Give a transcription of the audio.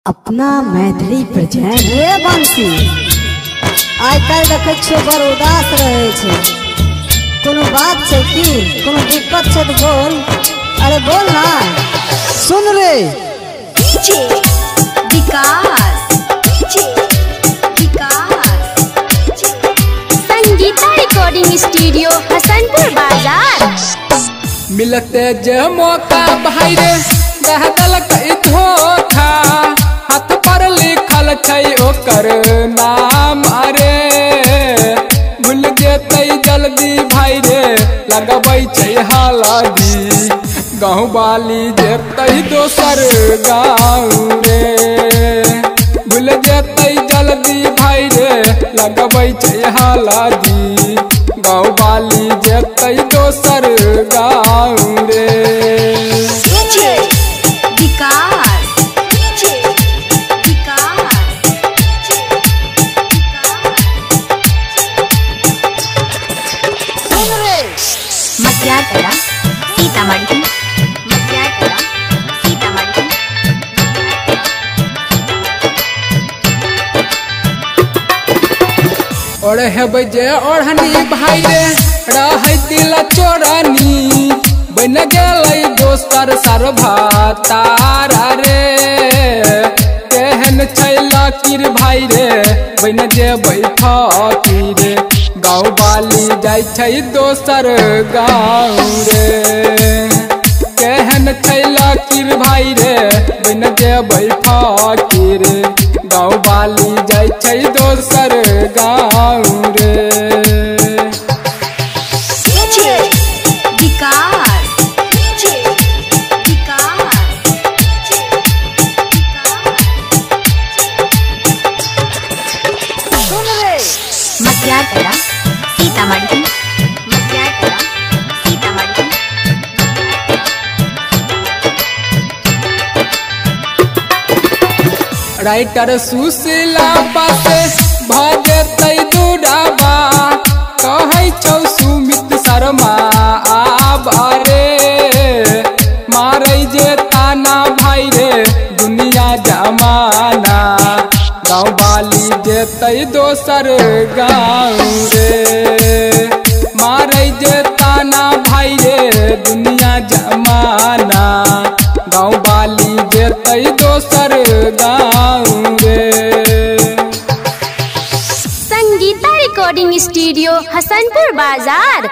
अपना मैथिली प्रेजेंट रे बंसी आजकल देखे छो बड़ उदास रहे छे। कोनो बात छे कि कोनो दिक्कत छे तो बोल। अरे बोल ना। सुन रे डीजे विकास संगीता रिकॉर्डिंग स्टूडियो हसनपुर बाजार। मिलते जे मौका भाई रे दह दलक धोखा हाथ पर लिखल छै ओकर नाम। अरे भूल जेतै जल्दी भाई रे लगबै छै हल्दी गाँव वाली जेतै दोसर गाँव रे। भूल जेतै जल्दी भाई रे लगबै छै हल्दी गाँव वाली जेतै दोसर गाँव रे। सीतामढ़ी ओढ़े हेबै जे ओढ़नी भाई रे रहै दिल चोरनी बन गेलै दोसर सरभातार। रे केहन छै लकीर भाई रे बन जेबै फकीर गाँव वाली जाइ छै दोसर गाँव रे। केहन छै लकीर भाई रे बन जेबै फकीर गाँव वाली जाइ छै दोसर गाँव रे। सीतामढ़ी राइटर सुशीला पासे भजेतै दूराबा कहै छौ सुमित शर्मा आबारे मारै जे ताना भाई रे दुनिया जमाना गाँव वाली जेतै दोसर गाँव रे। मारै जे ताना भाई रे दुनिया जमाना गाँव वाली जेतै दोसर गाँव रे। संगीता रिकॉर्डिंग स्टूडियो हसनपुर बाजार।